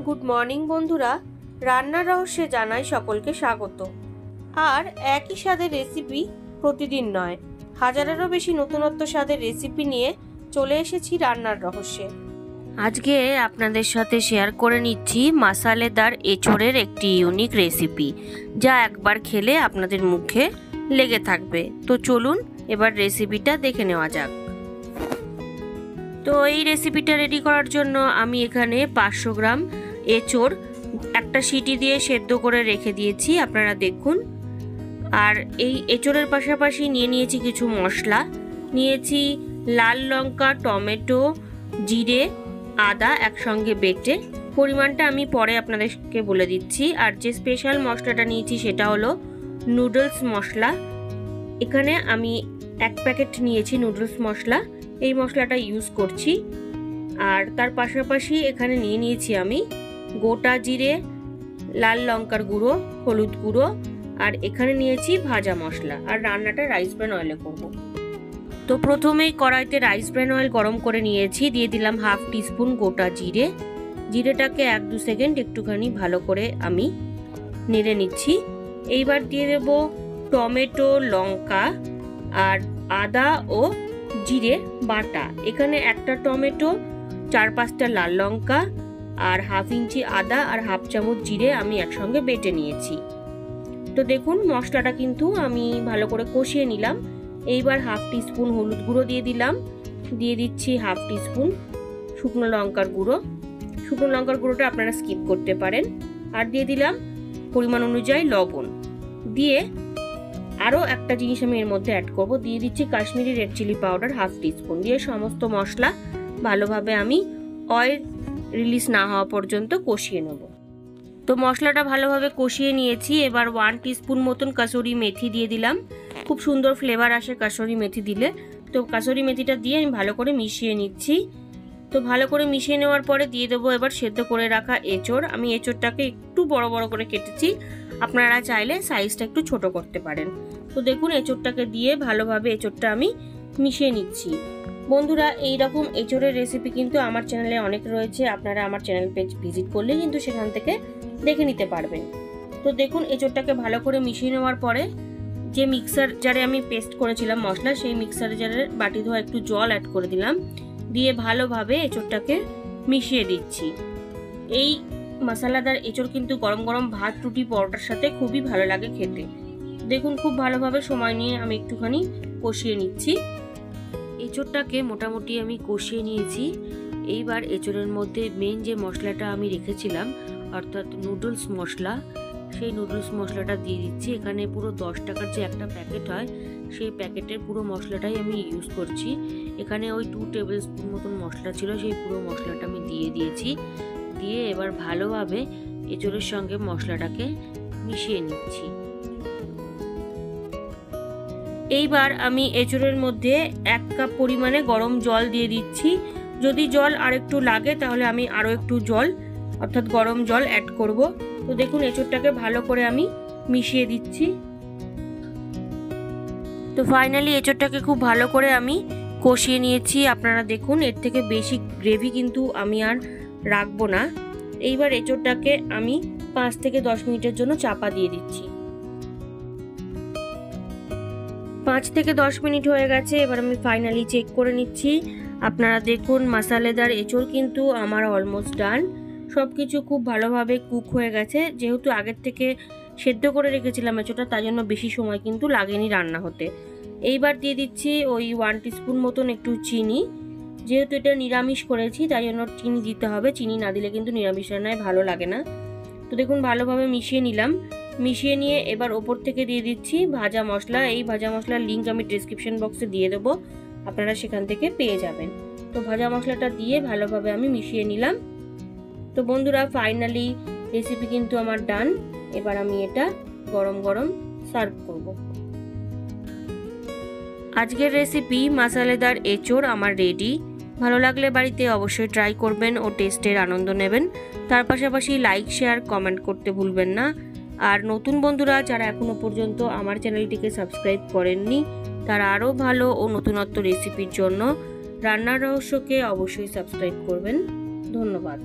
Good morning বন্ধুরা, রান্নার রহস্যে জানাই সকলকে স্বাগত। আর একই স্বাদের রেসিপি প্রতিদিন নয়, হাজারেরও বেশি নতুনত্ব স্বাদের রেসিপি নিয়ে চলে এসেছি রান্নার রহস্যে। আজকে আপনাদের সাথে শেয়ার করে নিচ্ছি মশালেদার এঁচোড়ের একটি ইউনিক রেসিপি, যা একবার খেলে আপনাদের মুখে লেগে থাকবে। তো চলুন এবার রেসিপিটা দেখে নেওয়া যাক। তো এই রেসিপিটা রেডি করার জন্য আমি এখানে 500 গ্রাম এঁচোড় একটা সিটি দিয়ে সেদ্ধ করে রেখে দিয়েছি, আপনারা দেখুন। আর এই এঁচোড়ের পাশাপাশি নিয়ে নিয়েছি কিছু মশলা, নিয়েছি লাল লঙ্কা, টমেটো, জিরে, আদা একসঙ্গে বেটে। পরিমাণটা আমি পরে আপনাদেরকে বলে দিচ্ছি। আর যে স্পেশাল মশলাটা নিয়েছি সেটা হলো নুডলস মশলা। এখানে আমি 1 প্যাকেট নিয়েছি নুডলস মশলা, এই মশলাটা ইউজ করছি। আর তার পাশাপাশি এখানে নিয়ে নিয়েছি আমি গোটা জিরে, লাল লঙ্কার গুঁড়ো, হলুদ গুঁড়ো, আর এখানে নিয়েছি ভাজা মশলা। আর রান্নাটা রাইস ব্র্যান অয়েলে করব। তো প্রথমেই কড়াইতে রাইস ব্র্যান অয়েল গরম করে নিয়েছি, দিয়ে দিলাম 1/2 টিস্পুন গোটা জিরে। জিরেটাকে 1-2 সেকেন্ড একটুখানি ভালো করে আমি নেড়ে নিচ্ছি। এইবার দিয়ে দেব টমেটো, লঙ্কা আর আদা ও জিরে বাটা। এখানে একটা টমেটো, 4-5টা লাল লঙ্কা আর 1/2 ইঞ্চি আদা আর 1/2 চামচ জিরে আমি একসঙ্গে বেটে নিয়েছি। তো দেখুন মশলাটা কিন্তু আমি ভালো করে কষিয়ে নিলাম। এইবার 1/2 টিস্পুন হলুদ গুঁড়ো দিয়ে দিলাম, দিয়ে দিচ্ছি 1/2 টিস্পুন শুকনো লঙ্কার গুঁড়ো। শুকনো লঙ্কার গুঁড়োটা আপনারা স্কিপ করতে পারেন। আর দিয়ে দিলাম পরিমাণ অনুযায়ী লবণ। দিয়ে আরও একটা জিনিস আমি এর মধ্যে অ্যাড করব, দিয়ে দিচ্ছি Kashmiri red chilli powder 1/2 teaspoon. দিয়ে সমস্ত মশলা ভালোভাবে আমি অয়েল রিলিজ না হওয়া পর্যন্ত কষিয়ে নেব। তো মশলাটা ভালোভাবে কষিয়ে নিয়েছি। এবার 1 টিস্পুন মতন কাসুরি মেথি দিয়ে দিলাম। খুব সুন্দর ফ্লেভার আসে কাসুরি মেথি দিলে। তো কাসুরি মেথিটা দিয়ে আমি ভালো করে মিশিয়ে নিচ্ছি। তো ভালো করে মিশিয়ে নেওয়ার পরে দিয়ে দেবো এবার সেদ্ধ করে রাখা এঁচোড়। আমি এঁচোড়টাকে একটু বড় বড় করে কেটেছি, আপনারা চাইলে সাইজটা একটু ছোট করতে পারেন। তো দেখুন এঁচোড়টাকে দিয়ে ভালোভাবে এঁচোড়টা আমি মিশিয়ে নিচ্ছি। বন্ধুরা, এইরকম এঁচোড়ের রেসিপি কিন্তু আমার চ্যানেলে অনেক রয়েছে, আপনারা আমার চ্যানেল পেজ ভিজিট করলে কিন্তু সেখান থেকে দেখে নিতে পারবেন। তো দেখুন এঁচোড়টাকে ভালো করে মিশিয়ে নেওয়ার পরে যে মিক্সার জারে আমি পেস্ট করেছিলাম মশলা, সেই মিক্সার জারের বাটি ধোয়া একটু জল অ্যাড করে দিলাম, দিয়ে ভালোভাবে এঁচোড়টাকে মিশিয়ে দিচ্ছি। এই মশলাদার এঁচোড় কিন্তু গরম গরম ভাত, রুটি, পরোটার সাথে খুবই ভালো লাগে খেতে। দেখুন খুব ভালোভাবে সময় নিয়ে আমি একটুখানি কষিয়ে নিচ্ছি। এঁচোড়টাকে মোটামুটি আমি কষিয়ে নিয়েছি। এইবার এঁচোড়ের মধ্যে মেন যে মশলাটা আমি রেখেছিলাম অর্থাৎ নুডলস মশলা, সেই নুডলস মশলাটা দিয়ে দিচ্ছি। এখানে পুরো 10 টাকার যে একটা প্যাকেট হয় সেই প্যাকেটের পুরো মশলাটাই আমি ইউজ করছি। এখানে ওই 2 টেবিল স্পুন মতন মশলা ছিল, সেই পুরো মশলাটা আমি দিয়ে দিয়েছি। দিয়ে এবার ভালোভাবে এঁচোড়ের সঙ্গে মশলাটাকে মিশিয়ে নিচ্ছি। এইবার আমি এঁচোড়ের মধ্যে 1 কাপ পরিমাণে গরম জল দিয়ে দিচ্ছি। যদি জল আর একটু লাগে তাহলে আমি আরও একটু জল অর্থাৎ গরম জল অ্যাড করব। তো দেখুন এঁচোড়টাকে ভালো করে আমি মিশিয়ে দিচ্ছি। তো ফাইনালি এঁচোড়টাকে খুব ভালো করে আমি কষিয়ে নিয়েছি। আপনারা দেখুন এর থেকে বেশি গ্রেভি কিন্তু আমি আর রাখবো না। এইবার এঁচোড়টাকে আমি 5 থেকে 10 মিনিটের জন্য চাপা দিয়ে দিচ্ছি। 5 থেকে 10 মিনিট হয়ে গেছে। এবার আমি ফাইনালি চেক করে নিচ্ছি। আপনারা দেখুন মশালেদার এঁচোড় কিন্তু আমার অলমোস্ট ডান। সব কিছু খুব ভালোভাবে কুক হয়ে গেছে। যেহেতু আগের থেকে সেদ্ধ করে রেখেছিলাম এঁচোড়টা, তার জন্য বেশি সময় কিন্তু লাগেনি রান্না হতে। এইবার দিয়ে দিচ্ছি ওই 1 টিস্পুন মতন একটু চিনি। যেহেতু এটা নিরামিষ করেছি তাই জন্য চিনি দিতে হবে, চিনি না দিলে কিন্তু নিরামিষ রান্নায় ভালো লাগে না। তো দেখুন ভালোভাবে মিশিয়ে নিলাম। মিশিয়ে নিয়ে এবার ওপর থেকে দিয়ে দিচ্ছি ভাজা মশলা। এই ভাজা মশলার লিঙ্ক আমি ডেসক্রিপশন বক্সে দিয়ে দেবো, আপনারা সেখান থেকে পেয়ে যাবেন। তো ভাজা মশলাটা দিয়ে ভালোভাবে আমি মিশিয়ে নিলাম। তো বন্ধুরা ফাইনালি রেসিপি কিন্তু আমার ডান। এবার আমি এটা গরম গরম সার্ভ করব। আজকের রেসিপি মশালেদার এঁচোড় আমার রেডি। ভালো লাগলে বাড়িতে অবশ্যই ট্রাই করবেন ও টেস্টের আনন্দ নেবেন। তার পাশাপাশি লাইক, শেয়ার, কমেন্ট করতে ভুলবেন না। আর নতুন বন্ধুরা যারা এখনো পর্যন্ত আমার চ্যানেলটিকে সাবস্ক্রাইব করেননি, তারা আরও ভালো ও নতুনত্ব রেসিপির জন্য রান্নার রহস্যকে অবশ্যই সাবস্ক্রাইব করবেন। ধন্যবাদ।